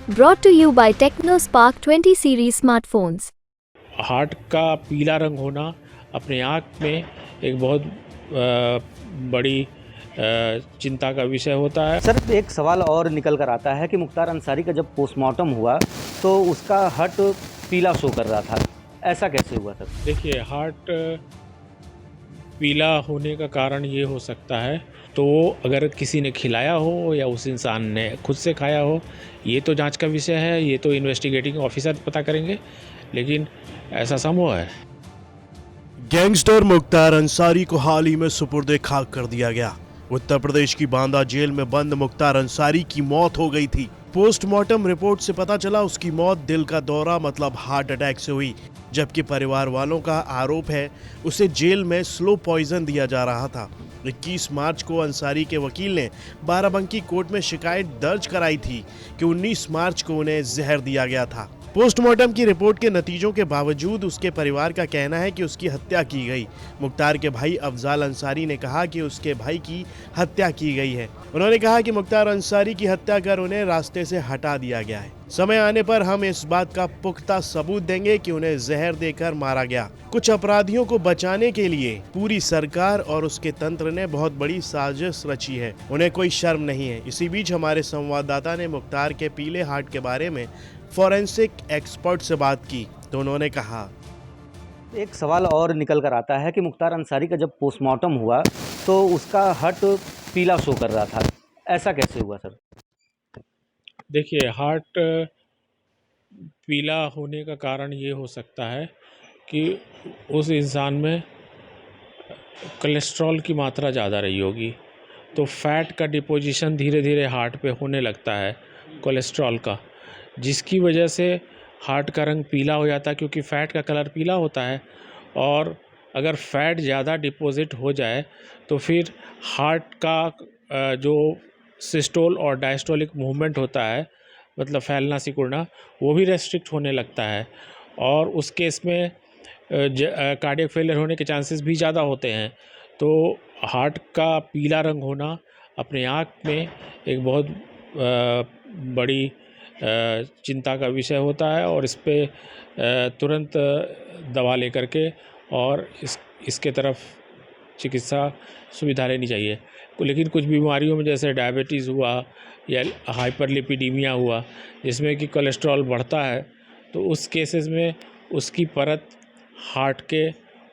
Brought to you by TechnoSpark 20 series smartphones. Heart का पीला रंग होना अपने आप में एक बहुत बड़ी चिंता का विषय होता है। सर, एक सवाल और निकल कर आता है कि मुख्तार अंसारी का जब पोस्टमार्टम हुआ तो उसका हार्ट पीला शो कर रहा था, ऐसा कैसे हुआ सर? देखिए, हार्ट पीला होने का कारण ये हो सकता है, तो अगर किसी ने खिलाया हो या उस इंसान ने खुद से खाया हो, ये तो जांच का विषय है, ये तो इन्वेस्टिगेटिंग ऑफिसर पता करेंगे, लेकिन ऐसा संभव है। गैंगस्टर मुख्तार अंसारी को हाल ही में सुपुर्दे खाक कर दिया गया। उत्तर प्रदेश की बांदा जेल में बंद मुख्तार अंसारी की मौत हो गई थी। पोस्टमार्टम रिपोर्ट से पता चला उसकी मौत दिल का दौरा मतलब हार्ट अटैक से हुई, जबकि परिवार वालों का आरोप है उसे जेल में स्लो पॉइजन दिया जा रहा था। 21 मार्च को अंसारी के वकील ने बाराबंकी कोर्ट में शिकायत दर्ज कराई थी कि 19 मार्च को उन्हें जहर दिया गया था। पोस्टमार्टम की रिपोर्ट के नतीजों के बावजूद उसके परिवार का कहना है कि उसकी हत्या की गई। मुख्तार के भाई अफजाल अंसारी ने कहा कि उसके भाई की हत्या की गई है। उन्होंने कहा कि मुख्तार अंसारी की हत्या कर उन्हें रास्ते से हटा दिया गया है। समय आने पर हम इस बात का पुख्ता सबूत देंगे कि उन्हें जहर देकर मारा गया। कुछ अपराधियों को बचाने के लिए पूरी सरकार और उसके तंत्र ने बहुत बड़ी साजिश रची है। उन्हें कोई शर्म नहीं है। इसी बीच हमारे संवाददाता ने मुख्तार के पीले हार्ट के बारे में फॉरेंसिक एक्सपर्ट से बात की तो उन्होंने कहा, एक सवाल और निकल कर आता है कि मुख्तार अंसारी का जब पोस्टमार्टम हुआ तो उसका हार्ट पीला शो कर रहा था, ऐसा कैसे हुआ सर? देखिए, हार्ट पीला होने का कारण ये हो सकता है कि उस इंसान में कोलेस्ट्रॉल की मात्रा ज़्यादा रही होगी, तो फैट का डिपोजिशन धीरे धीरे हार्ट पे होने लगता है कोलेस्ट्रॉल का, जिसकी वजह से हार्ट का रंग पीला हो जाता है, क्योंकि फ़ैट का कलर पीला होता है। और अगर फैट ज़्यादा डिपॉजिट हो जाए तो फिर हार्ट का जो सिस्टोल और डायस्टोलिक मूवमेंट होता है, मतलब फैलना सिकुड़ना, वो भी रेस्ट्रिक्ट होने लगता है, और उस केस में कार्डियक फेलियर होने के चांसेस भी ज़्यादा होते हैं। तो हार्ट का पीला रंग होना अपने आप में एक बहुत बड़ी चिंता का विषय होता है, और इस पे तुरंत दवा लेकर के और इसके तरफ चिकित्सा सुविधा लेनी चाहिए। लेकिन कुछ बीमारियों में जैसे डायबिटीज़ हुआ या हाइपरलिपिडीमिया हुआ, जिसमें कि कोलेस्ट्रॉल बढ़ता है, तो उस केसेस में उसकी हार्ट के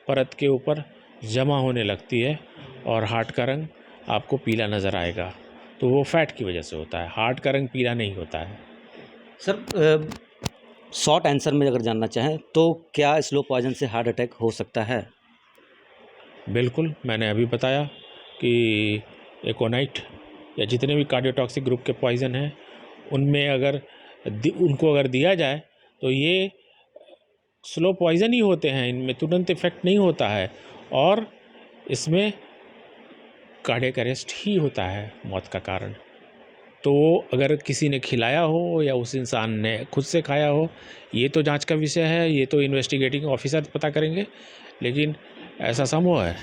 परत के ऊपर जमा होने लगती है और हार्ट का रंग आपको पीला नज़र आएगा। तो वो फैट की वजह से होता है, हार्ट का रंग पीला नहीं होता है। सर, शॉर्ट आंसर में अगर जानना चाहें तो क्या स्लो पॉइजन से हार्ट अटैक हो सकता है? बिल्कुल, मैंने अभी बताया कि एकोनाइट या जितने भी कार्डियोटॉक्सिक ग्रुप के पॉइज़न हैं, उनमें उनको अगर दिया जाए तो ये स्लो पॉइज़न ही होते हैं, इनमें तुरंत इफ़ेक्ट नहीं होता है, और इसमें कार्डियक अरेस्ट ही होता है मौत का कारण। तो अगर किसी ने खिलाया हो या उस इंसान ने खुद से खाया हो, ये तो जांच का विषय है, ये तो इन्वेस्टिगेटिंग ऑफिसर पता करेंगे, लेकिन ऐसा संभव है।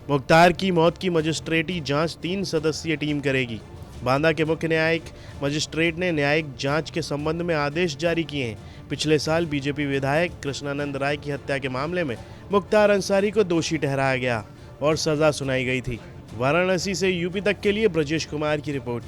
मुख्तार की मौत की मजिस्ट्रेटी जांच 3 सदस्यीय टीम करेगी। बांदा के मुख्य न्यायिक मजिस्ट्रेट ने न्यायिक जांच के संबंध में आदेश जारी किए हैं। पिछले साल बीजेपी विधायक कृष्णानंद राय की हत्या के मामले में मुख्तार अंसारी को दोषी ठहराया गया और सजा सुनाई गई थी। वाराणसी से यूपी तक के लिए ब्रजेश कुमार की रिपोर्ट।